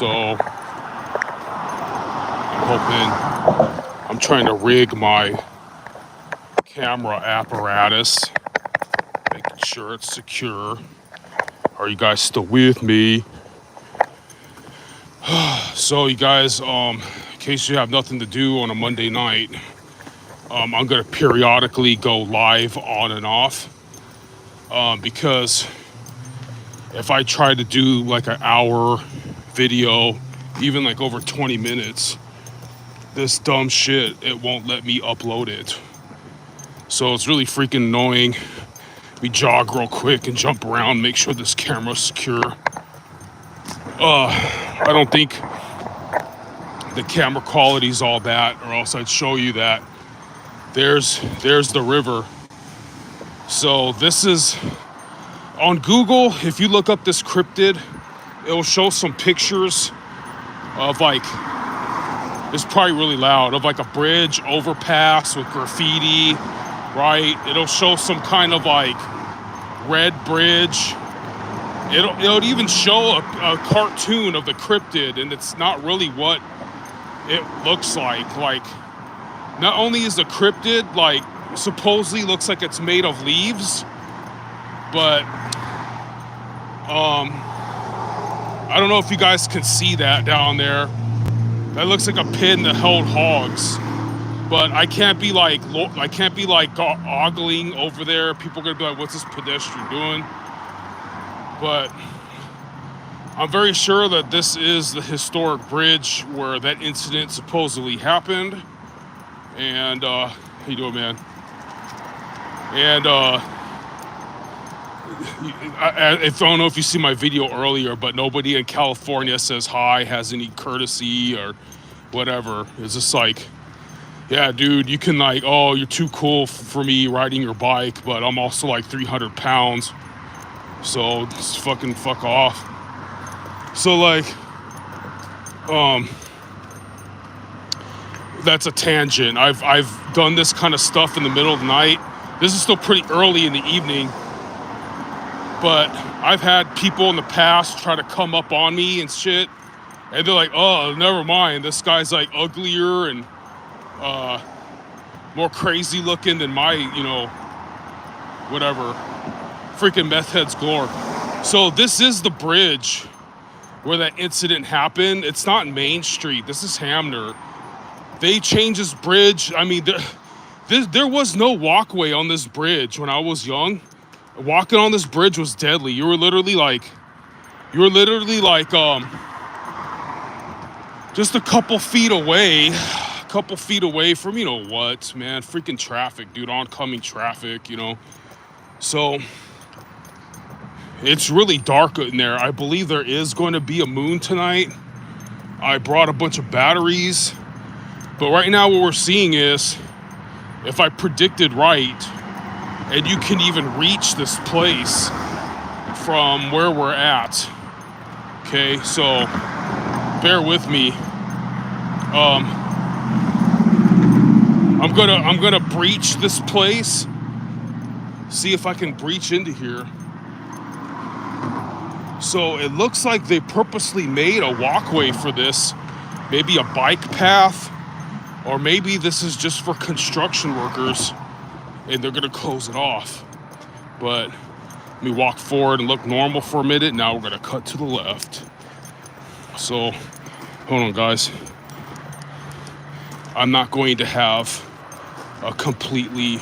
So I'm trying to rig my camera apparatus, making sure it's secure. Are you guys still with me? So you guys, in case you have nothing to do on a Monday night, I'm gonna periodically go live on and off, because if I try to do like an hour video, even like over 20 minutes, this dumb shit, it won't let me upload it. So it's really freaking annoying. We jog real quick and jump around, make sure this camera's secure. I don't think the camera quality's all that, or else I'd show you that. There's the river. So this is on Google. If you look up this cryptid, it'll show some pictures of like, it's probably really loud, of like a bridge overpass with graffiti, right? It'll show some kind of like red bridge. It'll even show a cartoon of the cryptid, and it's not really what it looks like. Like, not only is the cryptid like supposedly looks like it's made of leaves, but I don't know if you guys can see that down there. That looks like a pin that held hogs. But I can't be like ogling over there. People are gonna be like, "What's this pedestrian doing?" But I'm very sure that this is the historic bridge where that incident supposedly happened. And how you doing, man? And I don't know if you see my video earlier, but nobody in California says hi, has any courtesy or whatever. It's just like, yeah, dude, you can like, oh, you're too cool for me riding your bike, but I'm also like 300 pounds. So just fucking fuck off. So like, that's a tangent. I've done this kind of stuff in the middle of the night. This is still pretty early in the evening, but I've had people in the past try to come up on me and shit, and they're like, oh, never mind, this guy's like uglier and more crazy looking than my, whatever, freaking meth heads galore. So this is the bridge where that incident happened. It's not Main Street. This is Hamner. They changed this bridge. I mean, there was no walkway on this bridge when I was young. Walking on this bridge was deadly. You were literally like just a couple feet away from, you know what, man, freaking traffic, dude, oncoming traffic, So it's really dark in there. I believe there is going to be a moon tonight. I brought a bunch of batteries. But right now what we're seeing is, if I predicted right, and you can even reach this place from where we're at. Okay, so bear with me. I'm gonna breach this place. See if I can breach into here. So it looks like they purposely made a walkway for this. Maybe a bike path, or maybe this is just for construction workers and they're gonna close it off. But let me walk forward and look normal for a minute. Now we're gonna cut to the left. So hold on, guys. I'm not going to have a completely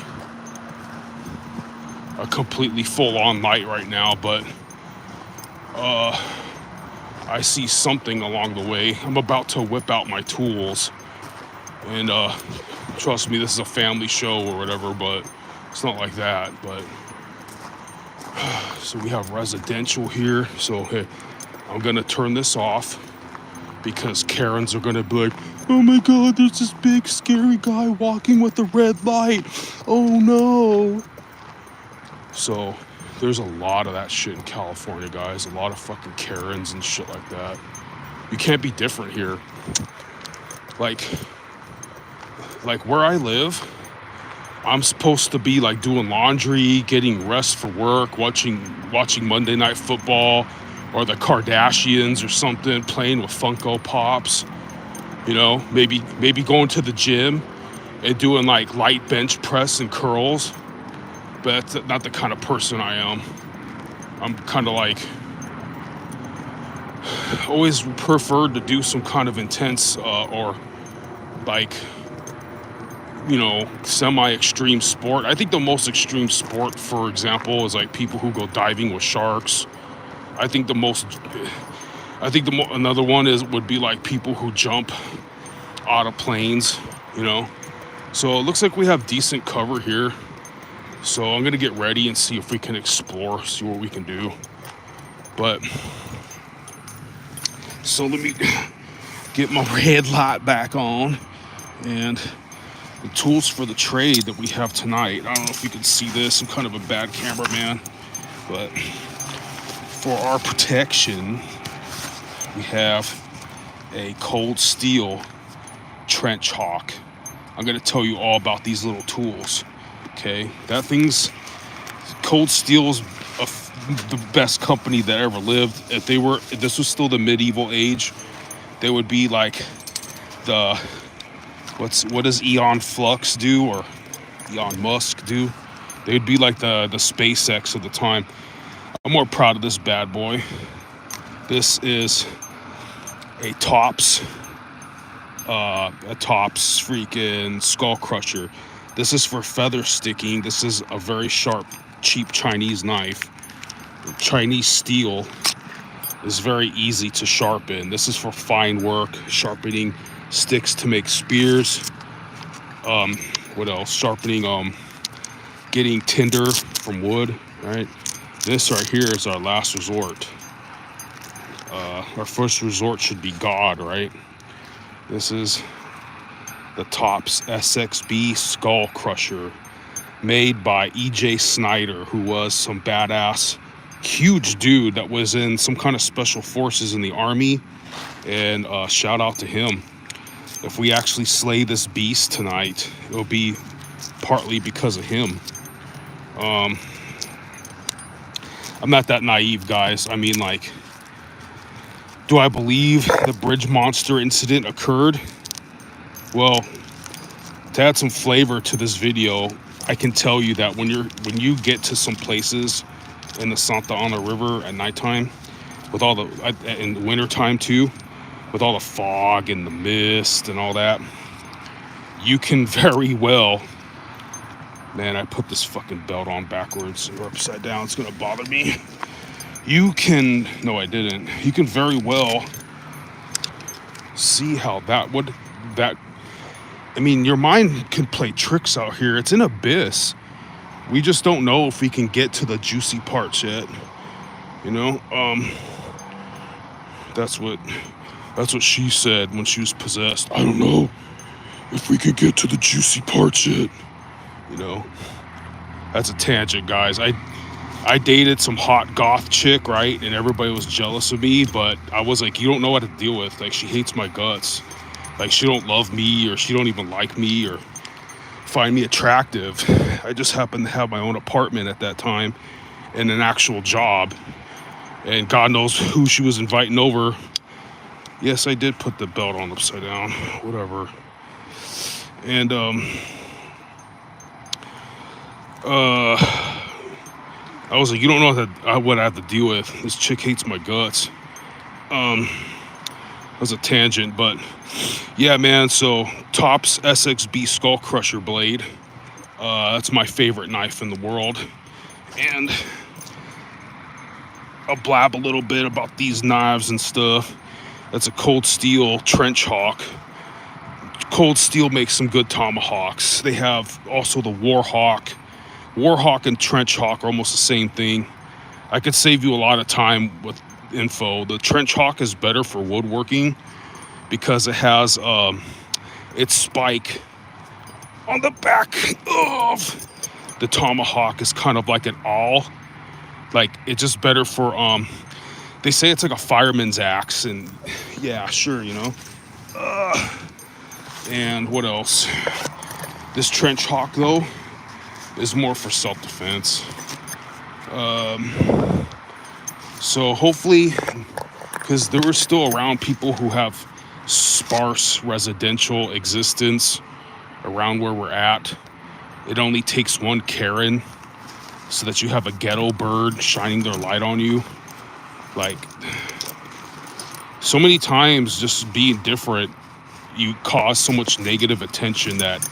full-on light right now, but I see something along the way. I'm about to whip out my tools, and trust me, this is a family show or whatever, but it's not like that. But so we have residential here. So hey, I'm gonna turn this off because Karens are gonna be like, oh my god, there's this big scary guy walking with a red light. Oh no. So there's a lot of that shit in California, guys. A lot of fucking Karens and shit like that. You can't be different here. Like where I live, I'm supposed to be like doing laundry, getting rest for work, watching Monday Night Football, or the Kardashians or something, playing with Funko Pops. You know, maybe going to the gym and doing like light bench press and curls. But that's not the kind of person I am. I'm kind of like always preferred to do some kind of intense or like, you know, semi-extreme sport. I think the most extreme sport, for example, is like people who go diving with sharks. I think another one would be like people who jump out of planes, you know. So it looks like we have decent cover here. So I'm gonna get ready and see if we can explore, see what we can do. But so let me get my red light back on and the tools for the trade that we have tonight. I don't know if you can see this. I'm kind of a bad cameraman, but for our protection, we have a cold steel trench hawk. I'm going to tell you all about these little tools. Okay, Cold Steel's the best company that ever lived. If this was still the medieval age, they would be like what does Elon Flux do, or Elon Musk do? They would be like the SpaceX of the time. I'm more proud of this bad boy. This is a Tops freaking skull crusher. This is for feather sticking. This is a very sharp, cheap Chinese knife. Chinese steel is very easy to sharpen. This is for fine work, sharpening sticks to make spears. What else? Sharpening, getting tinder from wood, right? This right here is our last resort. Our first resort should be God, right? This is the Tops SXB Skull Crusher, made by E.J. Snyder, who was some badass, huge dude that was in some kind of special forces in the army. And shout out to him. If we actually slay this beast tonight, it'll be partly because of him. I'm not that naive, guys. I mean, like, do I believe the bridge monster incident occurred? Well, to add some flavor to this video, I can tell you that when you get to some places in the Santa Ana River at nighttime, with all in the wintertime too, with all the fog and the mist and all that, you can very well, man, I put this fucking belt on backwards or upside down, it's gonna bother me. No, I didn't. You can very well see how I mean, your mind can play tricks out here. It's an abyss. We just don't know if we can get to the juicy parts yet. You know, that's what she said when she was possessed. I don't know if we could get to the juicy parts yet. You know, that's a tangent, guys. I dated some hot goth chick, right? And everybody was jealous of me, but I was like, you don't know what to deal with. Like, she hates my guts. Like, she don't love me, or she don't even like me, or find me attractive. I just happened to have my own apartment at that time and an actual job. And God knows who she was inviting over. Yes, I did put the belt on upside down. Whatever. And, I was like, you don't know what I have to deal with. This chick hates my guts. That was a tangent, but yeah, man. So Tops SXB Skull Crusher blade. That's my favorite knife in the world. And I'll blab a little bit about these knives and stuff. That's a Cold Steel Trench Hawk. Cold Steel makes some good tomahawks. They have also the Warhawk. Warhawk and Trench Hawk are almost the same thing. I could save you a lot of time with info. The Trench Hawk is better for woodworking because it has its spike on the back of the tomahawk is kind of like an awl. Like, it's just better for they say it's like a fireman's axe, and yeah, sure, you know. And what else? This Trench Hawk though is more for self-defense. So hopefully, because there were still around people who have sparse residential existence around where we're at. It only takes one Karen so that you have a ghetto bird shining their light on you. Like, so many times just being different, you cause so much negative attention that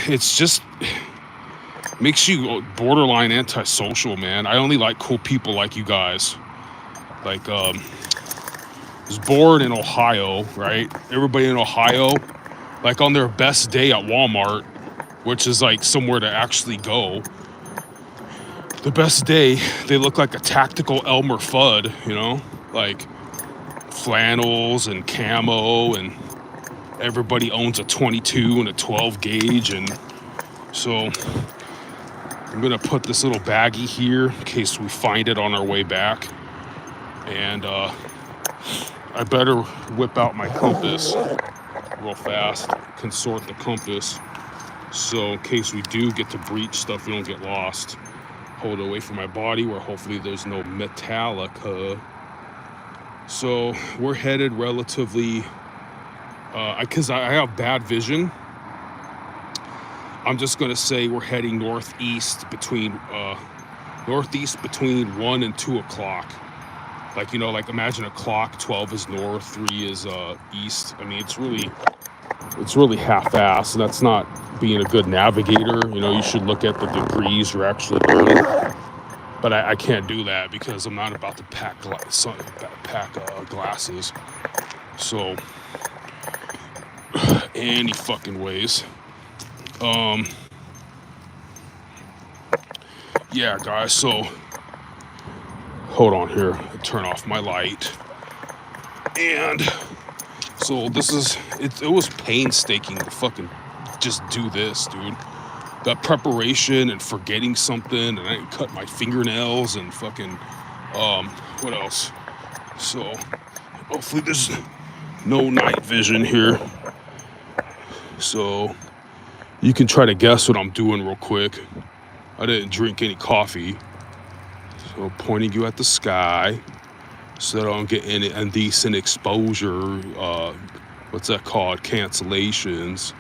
it's just makes you borderline antisocial, man. I only like cool people like you guys. Like, I was born in Ohio, right? Everybody in Ohio, like on their best day at Walmart, which is like somewhere to actually go, the best day, they look like a tactical Elmer Fudd, you know? Like flannels and camo, and everybody owns a 22 and a 12 gauge. And so I'm gonna put this little baggie here in case we find it on our way back. And I better whip out my compass real fast, consort the compass. So in case we do get to breach stuff, we don't get lost. Hold it away from my body where hopefully there's no Metallica. So we're headed relatively, because I have bad vision, I'm just going to say we're heading northeast between 1 and 2 o'clock. Like, you know, like imagine a clock, 12 is north, 3 is east. I mean, it's really half-assed, and that's not being a good navigator. You know, you should look at the degrees you're actually going. But I can't do that because I'm not about to pack glasses. So, any fucking ways. Yeah, guys, so hold on here. Turn off my light. And so this is, it was painstaking to fucking just do this, dude. That preparation and forgetting something, and I cut my fingernails and fucking, what else? So hopefully there's no night vision here. So you can try to guess what I'm doing real quick. I didn't drink any coffee. So pointing you at the sky so that I don't get any indecent exposure. What's that called? Cancellations.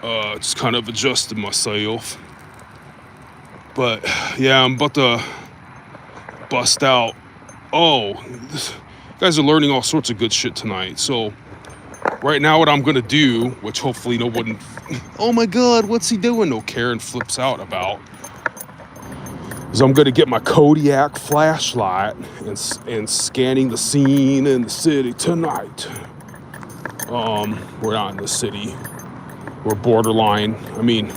Just kind of adjusted myself. But yeah, I'm about to bust out. Oh, you guys are learning all sorts of good shit tonight. So right now what I'm gonna do, which hopefully no one, oh my god, what's he doing? No Karen flips out about, is I'm gonna get my Kodiak flashlight and scanning the scene in the city tonight. We're not in the city. We're borderline. I mean,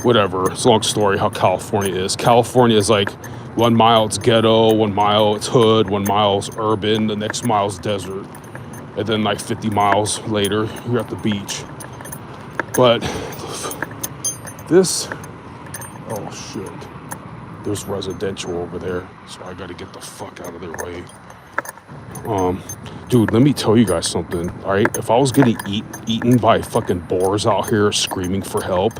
whatever. It's a long story how California is. California is like 1 mile it's ghetto, 1 mile it's hood, 1 mile's urban, the next mile's desert. And then like 50 miles later, you're at the beach. But this, oh shit. There's residential over there, so I gotta get the fuck out of their way. Dude, let me tell you guys something, all right? If I was getting eaten by fucking boars out here screaming for help,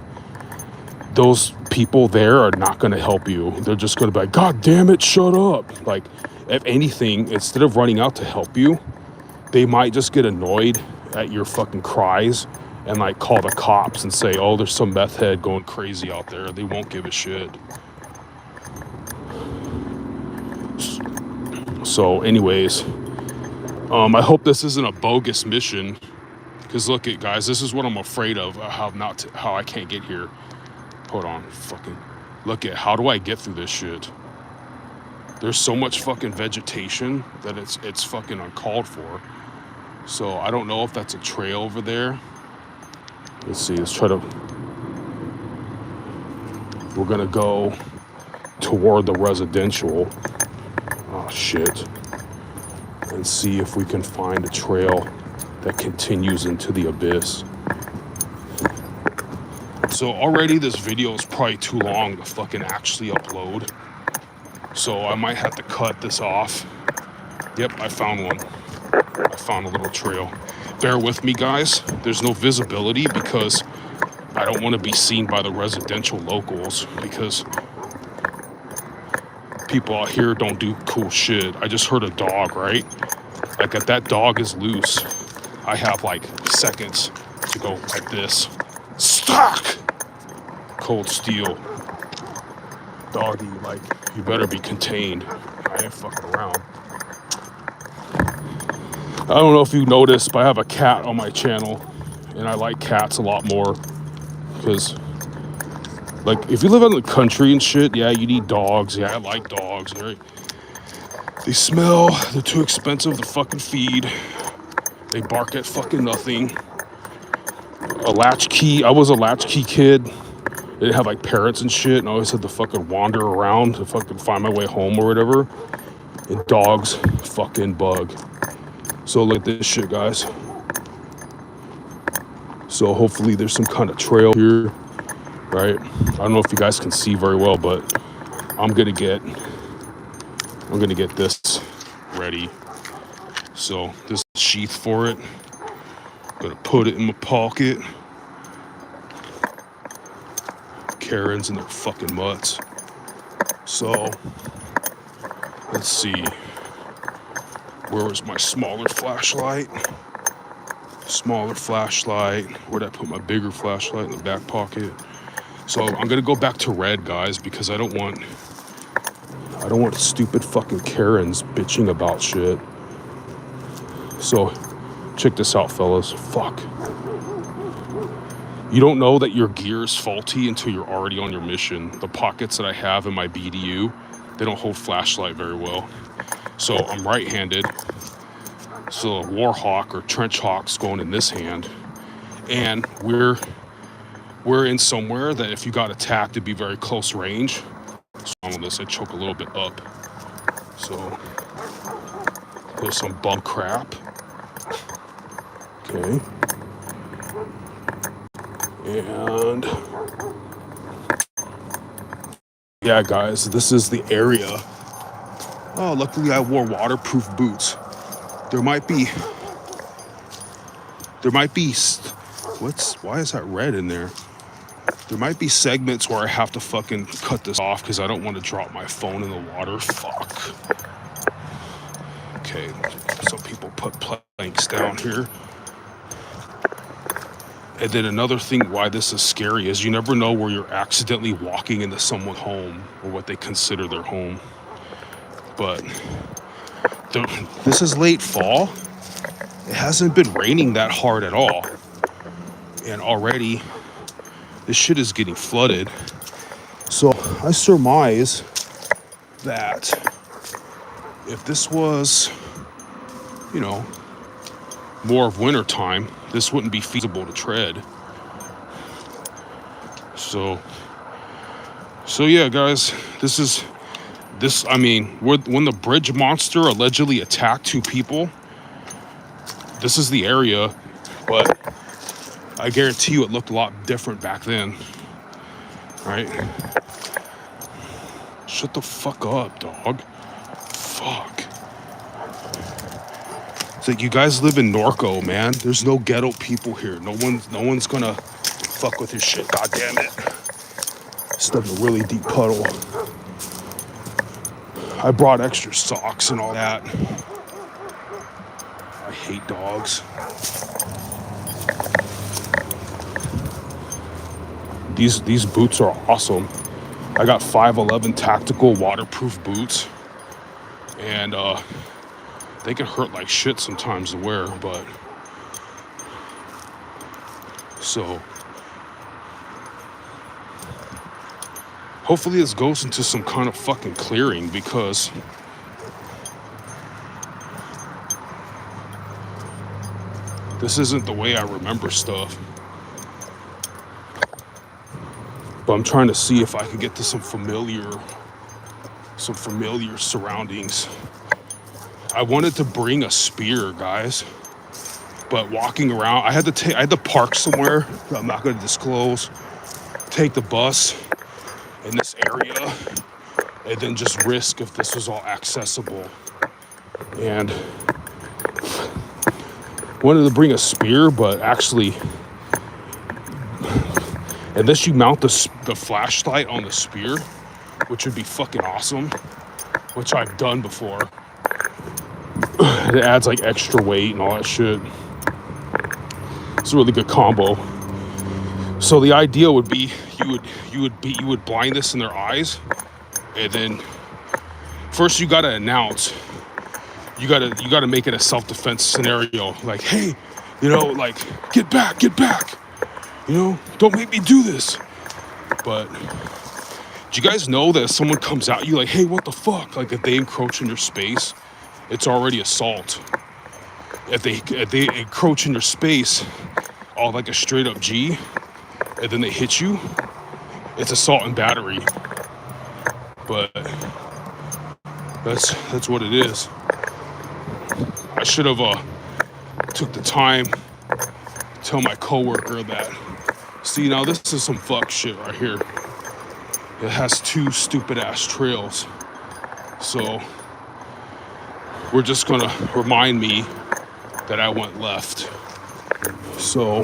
those people there are not gonna help you. They're just gonna be like, God damn it, shut up. Like, if anything, instead of running out to help you, they might just get annoyed at your fucking cries and like call the cops and say, oh, there's some meth head going crazy out there. They won't give a shit. So anyways, I hope this isn't a bogus mission, because look it, guys, this is what I'm afraid of, how I can't get here. Hold on, fucking look at, how do I get through this shit? There's so much fucking vegetation that it's fucking uncalled for. So I don't know if that's a trail over there. Let's see, we're gonna go toward the residential. Oh shit. And see if we can find a trail that continues into the abyss. So already this video is probably too long to fucking actually upload. So I might have to cut this off. Yep, I found one. I found a little trail. Bear with me, guys. There's no visibility because I don't want to be seen by the residential locals, because people out here don't do cool shit. I just heard a dog, right? Like if that dog is loose, I have like seconds to go like this. Stock! Cold steel. Doggy, like, you better be contained. I ain't fucking around. I don't know if you noticed, but I have a cat on my channel, and I like cats a lot more. Because, like, if you live in the country and shit, yeah, you need dogs. Yeah, I like dogs, right? They smell, they're too expensive to fucking feed. They bark at fucking nothing. A latchkey, I was a latchkey kid. They didn't have like parents and shit, and I always had to fucking wander around to fucking find my way home or whatever. And dogs fucking bug. So look at this shit, guys. So hopefully there's some kind of trail here, right? I don't know if you guys can see very well, but I'm gonna get this ready. So this sheath for it. Gonna put it in my pocket. Karens and their fucking mutts. So let's see. Where was my smaller flashlight? Where'd I put my bigger flashlight? In the back pocket. So I'm gonna go back to red, guys, because I don't want stupid fucking Karens bitching about shit. So check this out, fellas. Fuck. You don't know that your gear is faulty until you're already on your mission. The pockets that I have in my BDU, they don't hold flashlight very well. So I'm right-handed. So a Warhawk or Trench Hawk's going in this hand. And we're in somewhere that if you got attacked, it'd be very close range. So on this, I choke a little bit up. So there's some bum crap. Okay. And yeah, guys, this is the area. Oh, luckily I wore waterproof boots. Why is that red in there? There might be segments where I have to fucking cut this off because I don't want to drop my phone in the water. Fuck. Okay, some people put planks down here. And then another thing why this is scary is you never know where you're accidentally walking into someone's home or what they consider their home. But this is late fall. It hasn't been raining that hard at all. And already this shit is getting flooded. So I surmise that if this was, you know, more of winter time, this wouldn't be feasible to tread. So yeah, guys, when the bridge monster allegedly attacked 2 people, this is the area, but I guarantee you it looked a lot different back then, right? Shut the fuck up, dog. Fuck. It's like you guys live in Norco, man. There's no ghetto people here. No one's gonna fuck with your shit. God damn it. Stuck in a really deep puddle. I brought extra socks and all that. I hate dogs. These boots are awesome. I got 511 tactical waterproof boots, and they can hurt like shit sometimes to wear, but so hopefully this goes into some kind of fucking clearing, because this isn't the way I remember stuff. But I'm trying to see if I can get to some familiar surroundings. I wanted to bring a spear, guys, but walking around, I had to park somewhere that I'm not going to disclose, take the bus in this area, and then just risk if this was all accessible. And wanted to bring a spear, but actually, unless you mount the flashlight on the spear, which would be fucking awesome, which I've done before. It adds like extra weight and all that shit. It's a really good combo. So the idea would be you would blind this in their eyes, and then first you gotta announce, you gotta make it a self-defense scenario, like, hey, like, get back, don't make me do this. But do you guys know that if someone comes at you like, hey, what the fuck, like if they encroach in your space, it's already assault. If they encroach in your space, all like a straight up G, and then they hit you, it's assault and battery. But that's what it is. I should have took the time to tell my coworker that. See, now this is some fuck shit right here. It has 2 stupid ass trails. So we're just gonna remind me that I went left. So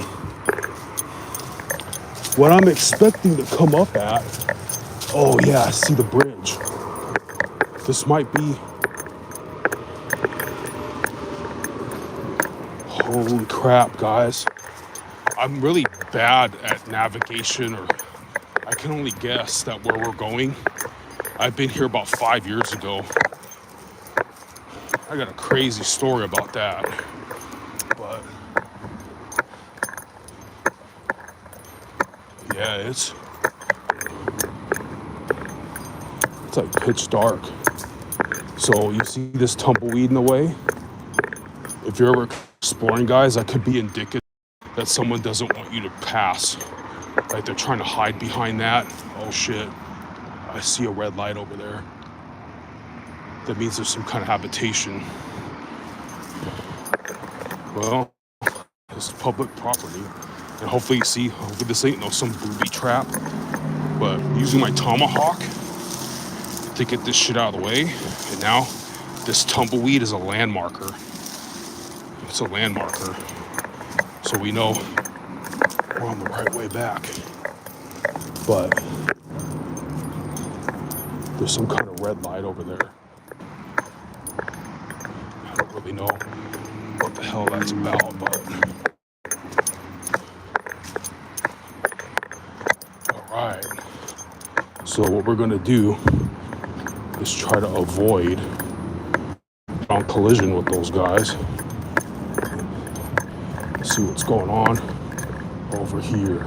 what I'm expecting to come up at, oh yeah, I see the bridge. This might be, holy crap, guys. I'm really bad at navigation, or I can only guess that where we're going. I've been here about 5 years ago. I got a crazy story about that. But yeah, it's like pitch dark. So you see this tumbleweed in the way? If you're ever exploring, guys, that could be indicative that someone doesn't want you to pass. Like they're trying to hide behind that. Oh shit, I see a red light over there. That means there's some kind of habitation. Well, this is public property. And hopefully this ain't some booby trap. But using my tomahawk to get this shit out of the way. And now this tumbleweed is a landmarker. It's a landmarker. So we know we're on the right way back. But there's some kind of red light over there. I don't really know what the hell that's about, but alright. So what we're gonna do is try to avoid on collision with those guys. See what's going on over here.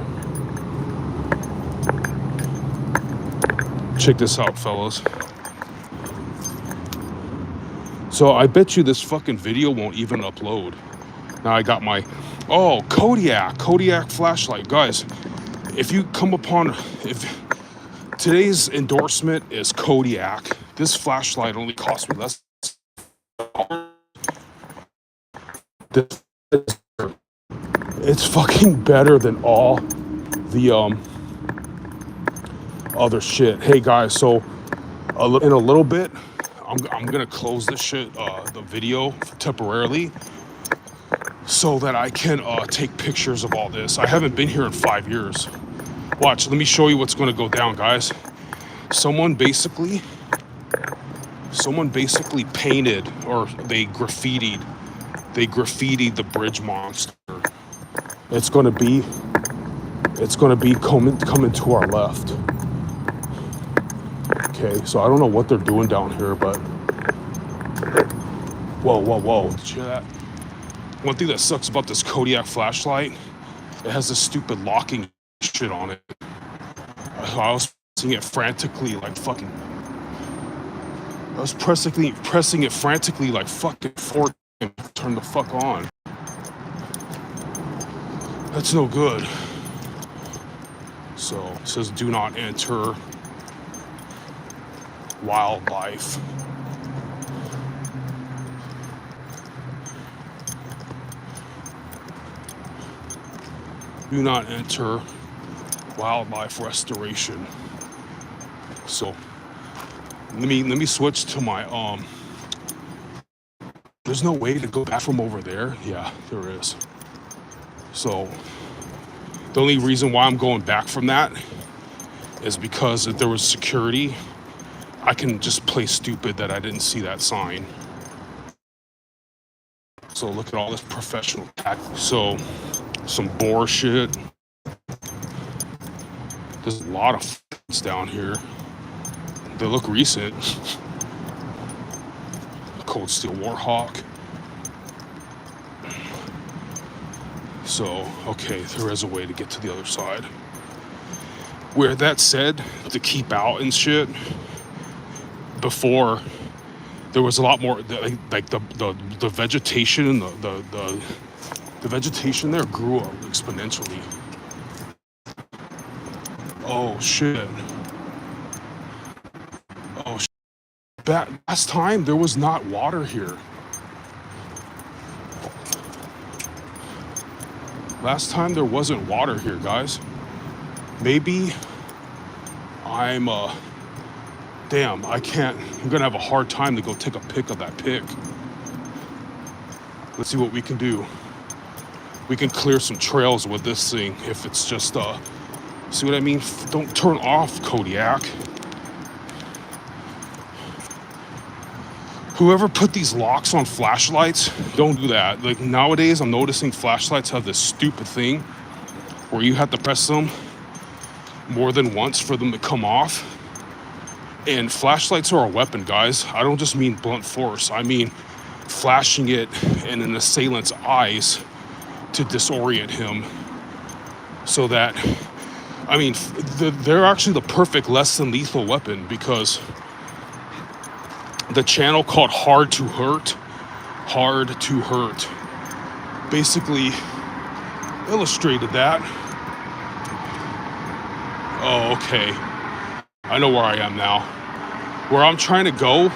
Check this out, fellas. So I bet you this fucking video won't even upload. Now I got my, Kodiak flashlight. Guys, if you come upon, if today's endorsement is Kodiak, this flashlight only cost me less. It's fucking better than all the other shit. Hey guys, so in a little bit, I'm gonna close this shit, the video temporarily, so that I can take pictures of all this. I haven't been here in 5 years. Watch, let me show you what's gonna go down, guys. Someone basically painted, or they graffitied the bridge monster. It's gonna be coming to our left. Okay, so I don't know what they're doing down here, but whoa, did you hear that? One thing that sucks about this Kodiak flashlight, it has this stupid locking shit on it. I was pressing it frantically like fucking, pressing it frantically like fucking 4 times to turn the fuck on. That's no good. So it says do not enter wildlife. Do not enter wildlife restoration. So let me switch to my there's no way to go back from over there. Yeah, there is. So the only reason why I'm going back from that is because if there was security, I can just play stupid that I didn't see that sign. So look at all this professional tack. So some boar shit. There's a lot of f***s down here. They look recent. Cold Steel Warhawk. So, okay, there is a way to get to the other side. Where that said, to keep out and shit, before there was a lot more, like the vegetation and the vegetation there grew up exponentially. Oh shit. Oh shit. Last time there was not water here. Last time there wasn't water here, guys. Maybe I'm damn, I can't. I'm gonna have a hard time to go take a pic of that pic. Let's see what we can do. We can clear some trails with this thing if it's just see what I mean? Don't turn off, Kodiak. Whoever put these locks on flashlights, don't do that. Like nowadays, I'm noticing flashlights have this stupid thing where you have to press them more than once for them to come off. And flashlights are a weapon, guys. I don't just mean blunt force. I mean flashing it in an assailant's eyes to disorient him so that, I mean, they're actually the perfect less than lethal weapon, because the channel called Hard to Hurt basically illustrated that. Oh, okay. I know where I am now. Where I'm trying to go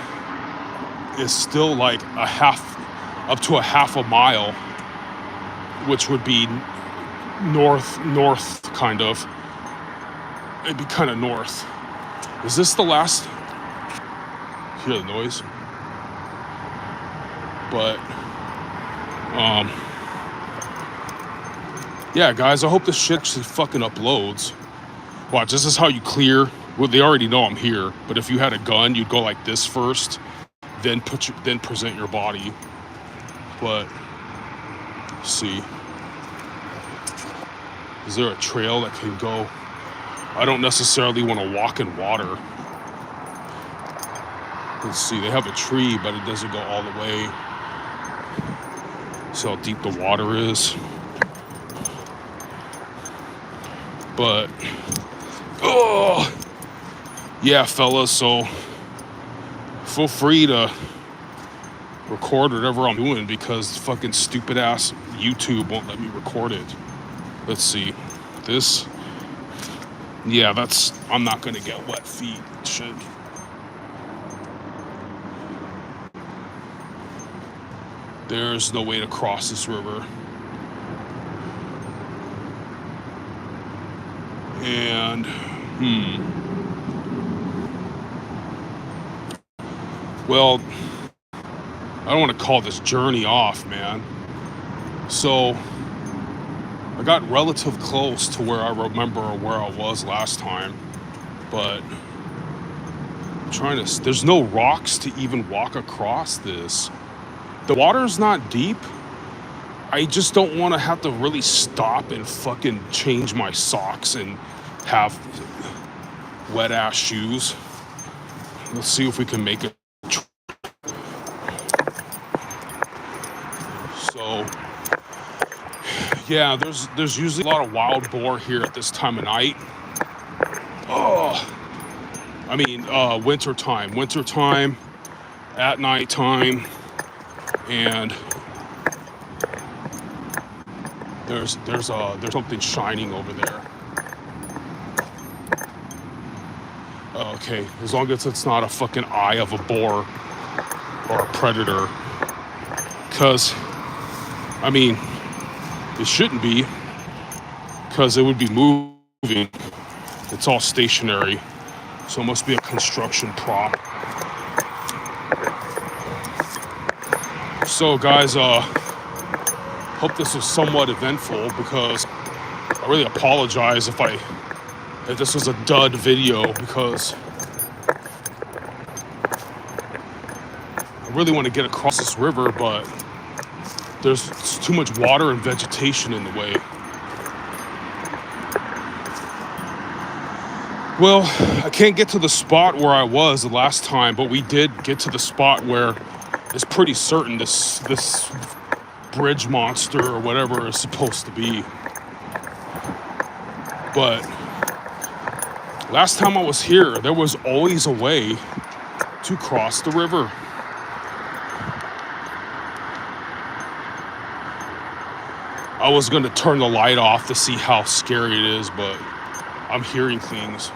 is still like up to a half a mile, which would be north kind of. It'd be kind of north. Is this the last? Hear the noise? But yeah, guys, I hope this shit actually fucking uploads. Watch, this is how you clear. Well, they already know I'm here, but if you had a gun, you'd go like this first, then present your body. But let's see, is there a trail that can go? I don't necessarily want to walk in water. Let's see, they have a tree, but it doesn't go all the way. See how deep the water is. But, oh, yeah, fellas, so feel free to record whatever I'm doing, because fucking stupid ass YouTube won't let me record it. Let's see, this, yeah, I'm not gonna get wet feet, shit. There's no way to cross this river. And, well, I don't want to call this journey off, man. So, I got relative close to where I remember where I was last time, but I'm trying to, there's no rocks to even walk across this. The water's not deep. I just don't want to have to really stop and fucking change my socks and have wet ass shoes. Let's see if we can make it. So, yeah, there's usually a lot of wild boar here at this time of night. Oh, I mean, wintertime, at nighttime, and there's something shining over there. Okay, as long as it's not a fucking eye of a boar or a predator, because I mean, it shouldn't be, because it would be moving. It's all stationary, so it must be a construction prop. So guys, hope this was somewhat eventful, because I really apologize if this was a dud video, because really want to get across this river, but there's too much water and vegetation in the way. Well, I can't get to the spot where I was the last time, but we did get to the spot where it's pretty certain this bridge monster or whatever is supposed to be. But last time I was here, there was always a way to cross the river. I was going to turn the light off to see how scary it is, but I'm hearing things.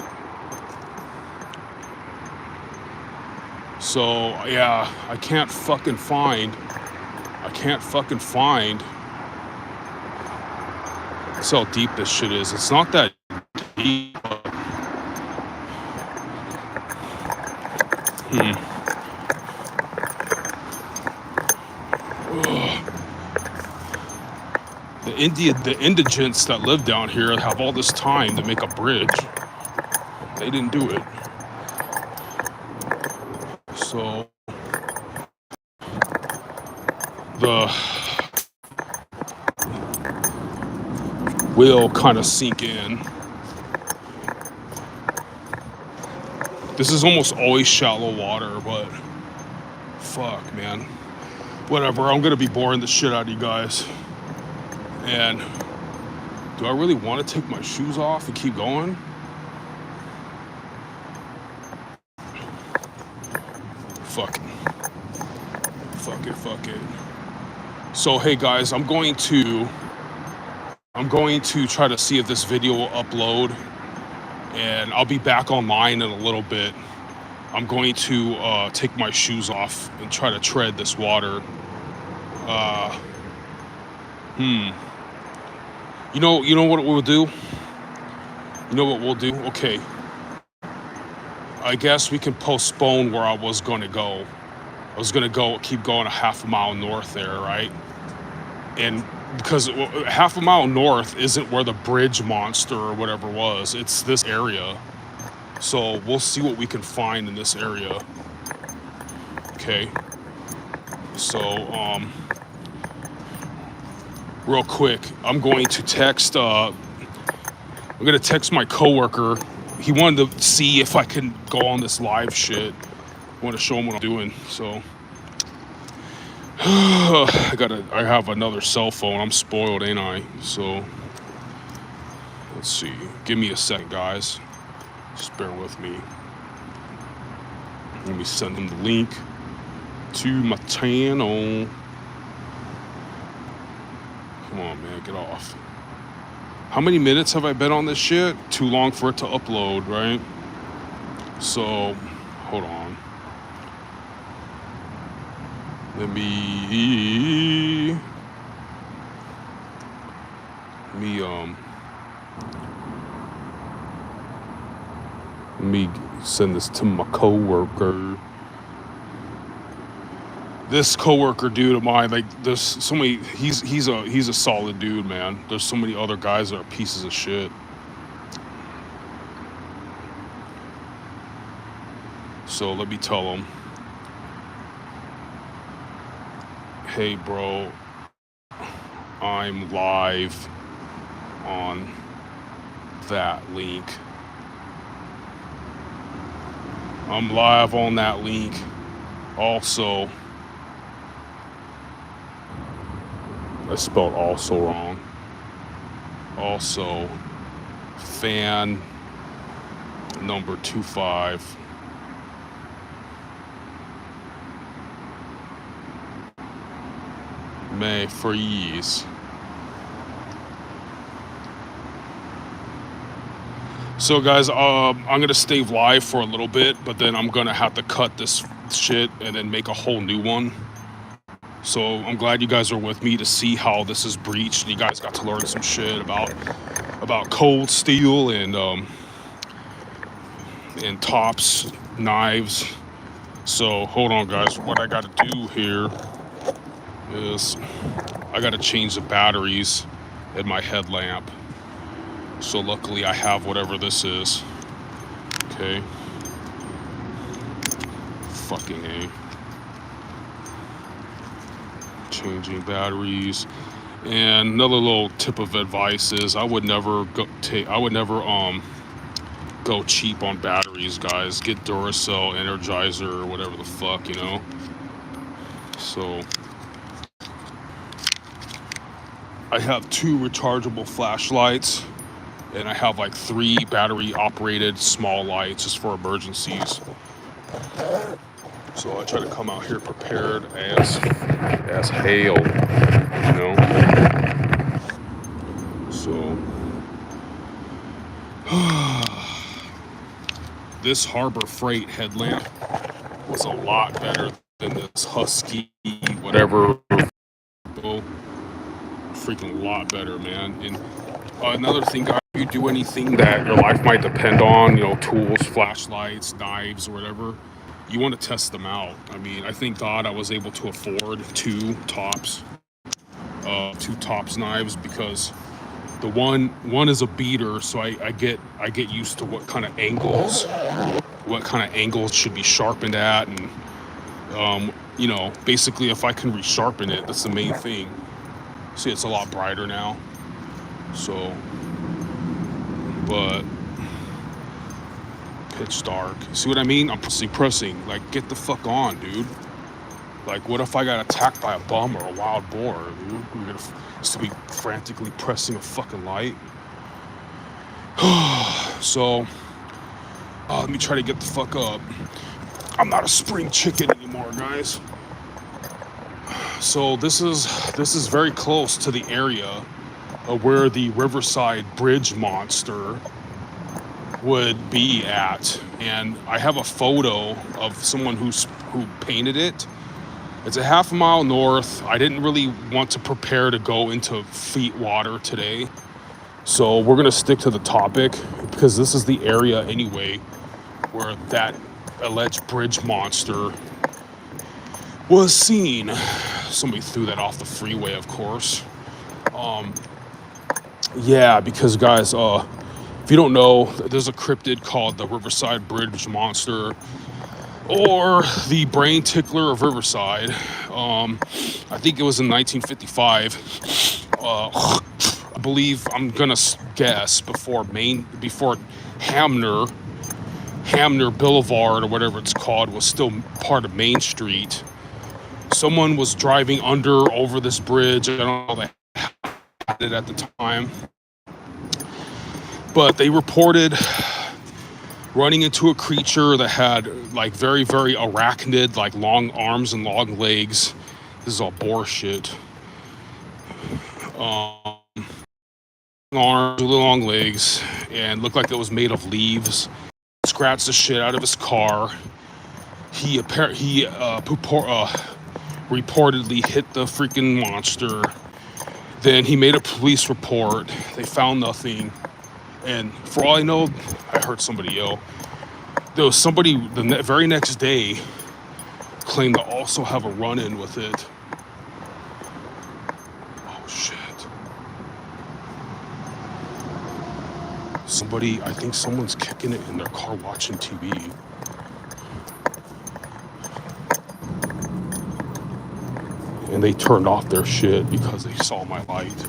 So, yeah, I can't fucking find. That's how deep this shit is. It's not that deep, but... The indigents that live down here have all this time to make a bridge. They didn't do it. So the will kind of sink in. This is almost always shallow water, but fuck, man. Whatever, I'm gonna be boring the shit out of you guys. And do I really want to take my shoes off and keep going? Fuck it. So hey guys, I'm going to try to see if this video will upload, and I'll be back online in a little bit. I'm going to take my shoes off and try to tread this water. You know what we'll do? You know what we'll do? Okay. I guess we can postpone where I was going to go. I was going to keep going a half a mile north there, right? And because half a mile north isn't where the bridge monster or whatever was. It's this area. So we'll see what we can find in this area. Okay. So, real quick, I'm going to text my coworker. He wanted to see if I can go on this live shit. I want to show him what I'm doing. So I have another cell phone. I'm spoiled, ain't I? So let's see. Give me a second, guys. Just bear with me. Let me send him the link to my channel. Come on, man, get off. How many minutes have I been on this shit? Too long for it to upload, right? So, hold on. Let me send this to my coworker. This coworker dude of mine, like, there's so many. He's a solid dude, man. There's so many other guys that are pieces of shit. So let me tell him, hey, bro, I'm live on that link. I'm live on that link. Also, I spelled also wrong. Also, fan number 25. May freeze. So guys, I'm gonna stay live for a little bit, but then I'm gonna have to cut this shit and then make a whole new one. So I'm glad you guys are with me to see how this is breached. You guys got to learn some shit about cold steel and tops, knives. So hold on, guys. What I gotta do here is I gotta change the batteries in my headlamp. So luckily I have whatever this is. Okay. Fucking A. changing batteries. And another little tip of advice is I would never go cheap on batteries, guys. Get Duracell, Energizer, or whatever the fuck, you know. So I have 2 rechargeable flashlights, and I have like 3 battery operated small lights just for emergencies. So I try to come out here prepared as hail, you know. So this Harbor Freight headlamp was a lot better than this Husky whatever. Oh, freaking a lot better, man. And another thing, guys, if you do anything that your life might depend on, you know, tools, flashlights, knives, or whatever, you want to test them out. I mean, I thank God I was able to afford 2 tops knives, because the one is a beater, so I get used to what kind of angles should be sharpened at, and you know, basically if I can resharpen it, that's the main thing. See, it's a lot brighter now. So, but pitch dark. See what I mean? I'm pressing. Like, get the fuck on, dude. Like, what if I got attacked by a bum or a wild boar, dude? We're gonna still be frantically pressing a fucking light. So, let me try to get the fuck up. I'm not a spring chicken anymore, guys. So this is very close to the area of where the Riverside Bridge monster would be at, and I have a photo of someone who painted it. It's a half a mile north. I didn't really want to prepare to go into feet water today, so we're gonna stick to the topic, because this is the area anyway where that alleged bridge monster was seen. Somebody threw that off the freeway, of course. Yeah, because guys, if you don't know, there's a cryptid called the Riverside Bridge Monster, or the Brain Tickler of Riverside. I think it was in 1955. I believe, I'm gonna guess, before Hamner Boulevard, or whatever it's called, was still part of Main Street. Someone was driving over this bridge. I don't know if they had it at the time, but they reported running into a creature that had like very, very arachnid, like long arms and long legs. This is all boar shit. Arms, long legs, and looked like it was made of leaves. Scratched the shit out of his car. He reportedly hit the freaking monster. Then he made a police report. They found nothing. And for all I know, I heard somebody yell. There was somebody the very next day claimed to also have a run-in with it. Oh, shit. I think someone's kicking it in their car watching TV. And they turned off their shit because they saw my light.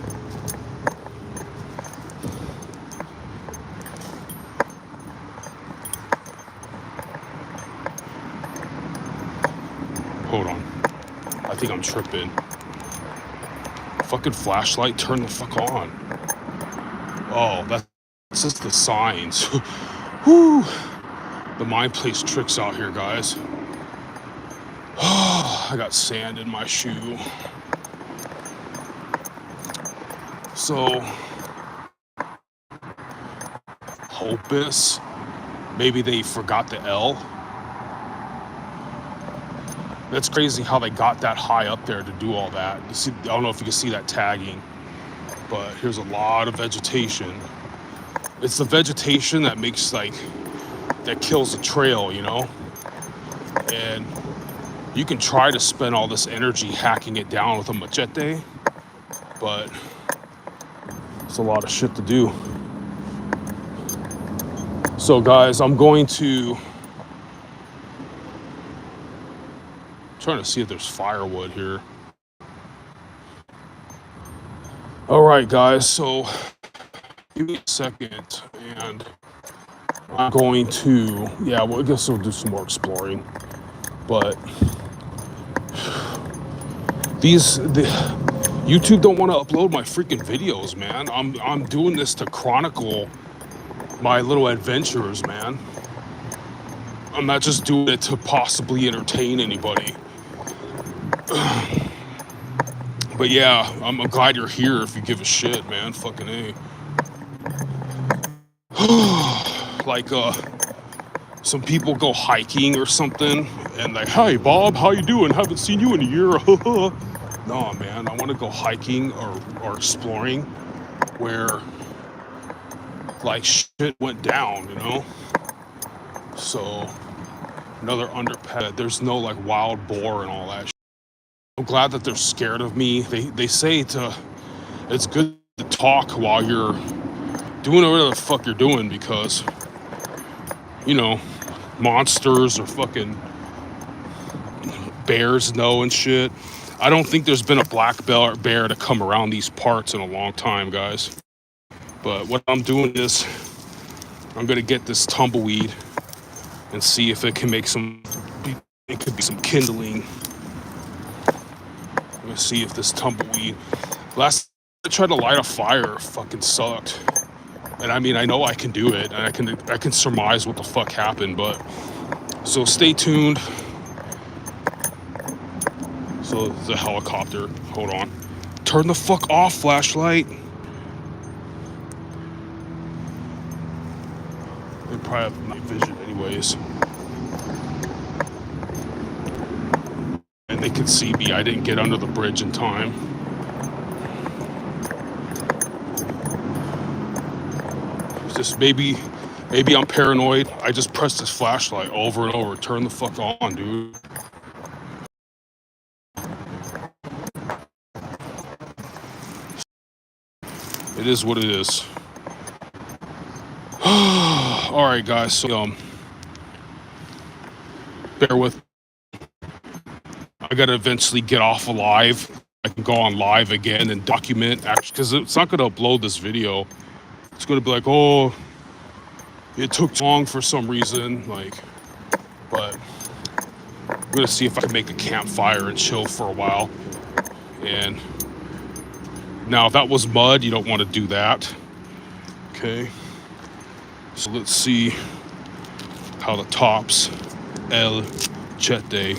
Hold on. I think I'm tripping. Fucking flashlight, turn the fuck on. Oh, that's just the signs. Whew. The mind plays tricks out here, guys. I got sand in my shoe. So, Hopus, maybe they forgot the L. That's crazy how they got that high up there to do all that. You see, I don't know if you can see that tagging, but here's a lot of vegetation. It's the vegetation that that kills the trail, you know? And you can try to spend all this energy hacking it down with a machete, but it's a lot of shit to do. So guys, I'm trying to see if there's firewood here. All right, guys, so give me a second, and I'm going to, yeah, well, I guess we'll do some more exploring. But YouTube don't want to upload my freaking videos, man. I'm doing this to chronicle my little adventures, man. I'm not just doing it to possibly entertain anybody. But yeah, I'm glad you're here if you give a shit, man. Fucking A. Like, some people go hiking or something, and like, hey, Bob, how you doing? Haven't seen you in a year. No, man, I want to go hiking or exploring where, like, shit went down, you know? So, another underpass. There's no, like, wild boar and all that shit. I'm glad that they're scared of me. They say it's good to talk while you're doing whatever the fuck you're doing, because, you know, monsters or fucking bears know and shit. I don't think there's been a black bear to come around these parts in a long time, guys. But what I'm doing is I'm gonna get this tumbleweed and see if it can make it could be some kindling. I'm gonna see if this tumbleweed, last I tried to light a fire, fucking sucked. And I mean, I know I can do it, and I can surmise what the fuck happened, but so stay tuned. So there's a helicopter. Hold on. Turn the fuck off, flashlight. They probably have night vision anyways. And they can see me. I didn't get under the bridge in time. Just maybe I'm paranoid. I just pressed this flashlight over and over. Turn the fuck on, dude. It is what it is. All right, guys. So, bear with. I gotta eventually get off of live. I can go on live again and document, actually, because it's not gonna upload this video. It's gonna be like, oh, it took long for some reason, like. But I'm gonna see if I can make a campfire and chill for a while. And now, if that was mud, you don't want to do that. Okay. So let's see how the Tops El Chete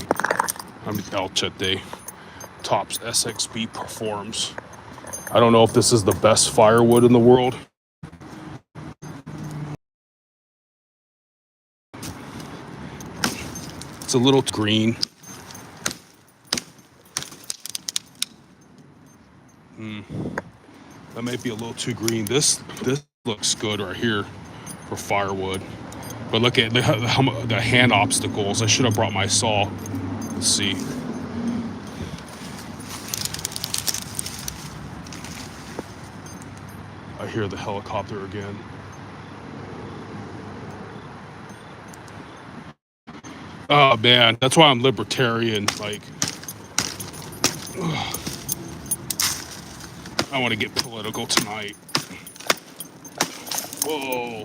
Tops SXB performs. I don't know if this is the best firewood in the world. It's a little green. That might be a little too green. This looks good right here for firewood. But look at the hand obstacles. I should have brought my saw. Let's see. I hear the helicopter again. Oh man, that's why I'm libertarian. Like, I want to get political tonight. Whoa.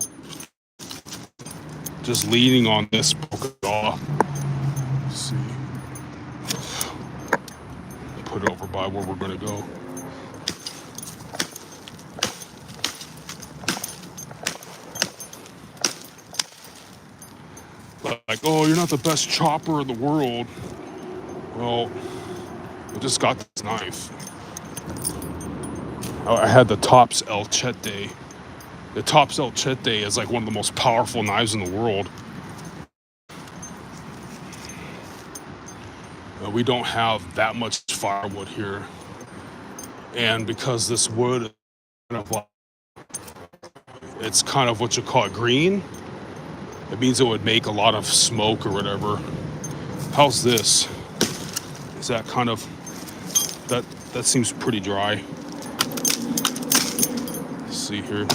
Just leaning on this polka dot. Let's see. Put it over by where we're gonna go. Like, oh, you're not the best chopper in the world. Well, I just got this knife. I had the Tops El Chete. The Tops El Chete is like one of the most powerful knives in the world. We don't have that much firewood here. And because this wood is kind of, it's kind of what you call it, green, it means it would make a lot of smoke or whatever. How's this? Is that kind of, that seems pretty dry. Let's see here.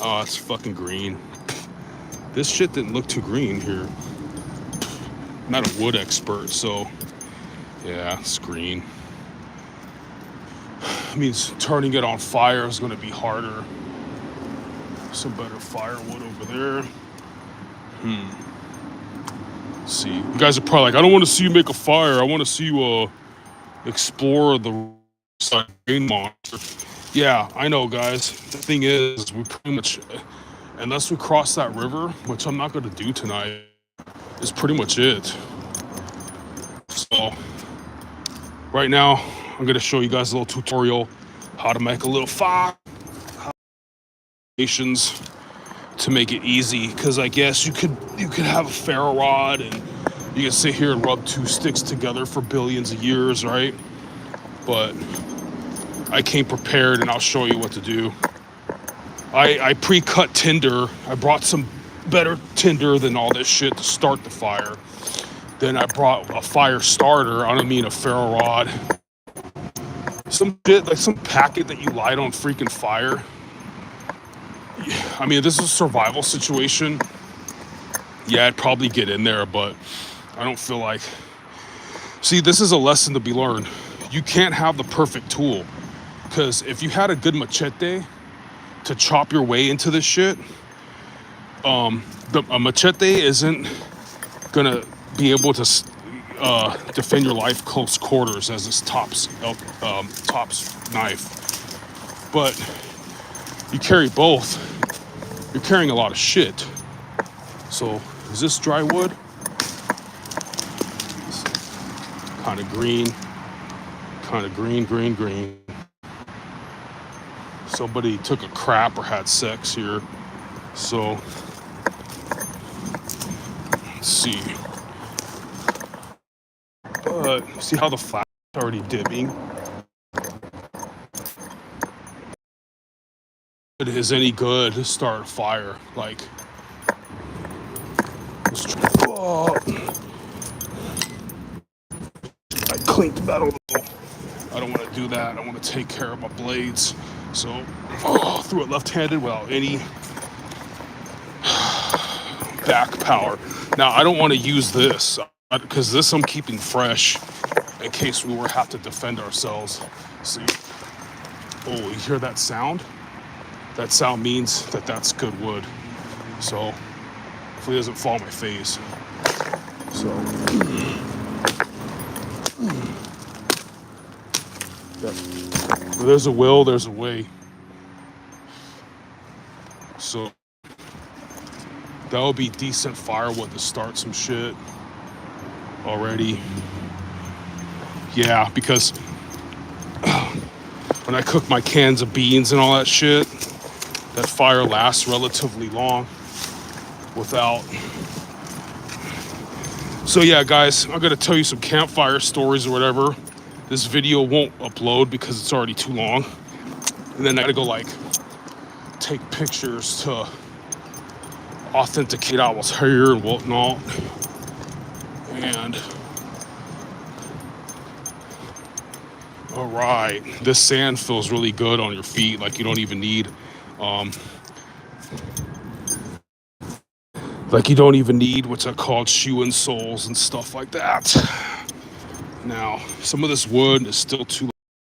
Oh, it's fucking green. This shit didn't look too green here. I'm not a wood expert, so yeah, it's green. means turning it on fire is going to be harder. Some better firewood over there. Let's see. You guys are probably like, I don't want to see you make a fire. I want to see you explore the Riverside rain monster. Yeah, I know, guys. The thing is, we pretty much, unless we cross that river, which I'm not going to do tonight, is pretty much it. So, right now, I'm going to show you guys a little tutorial how to make a little fire. To make it easy, because I guess you could have a ferro rod and you can sit here and rub two sticks together for billions of years, right? But I came prepared and I'll show you what to do. I pre-cut tinder. I brought some better tinder than all this shit to start the fire. Then I brought a fire starter. I don't mean a ferro rod. Some shit, like some packet that you light on freaking fire. I mean, this is a survival situation. Yeah, I'd probably get in there, but I don't feel like... See, this is a lesson to be learned. You can't have the perfect tool, because if you had a good machete to chop your way into this shit, a machete isn't gonna be able to defend your life close quarters as this tops knife. But you carry both, you're carrying a lot of shit. So, is this dry wood? Kind of green. Somebody took a crap or had sex here. So, let's see. But, see how the flash is already dimming? It is any good to start a fire. Like, let's try. Oh. I cleaned metal though. I don't want to do that. I want to take care of my blades. So, threw it left-handed without any back power. Now, I don't want to use this because this I'm keeping fresh in case we have to defend ourselves. See? Oh, you hear that sound? That sound means that that's good wood. So, hopefully it doesn't fall on my face. So, yeah. Where there's a will, there's a way. So, that would be decent firewood to start some shit already. Yeah, because when I cook my cans of beans and all that shit, that fire lasts relatively long without. So yeah, guys, I'm gonna tell you some campfire stories or whatever. This video won't upload because it's already too long. And then I gotta go like take pictures to authenticate I was here and whatnot. And all right, this sand feels really good on your feet. Like you don't even need what's that called, shoe insoles and stuff like that. Now, some of this wood is still too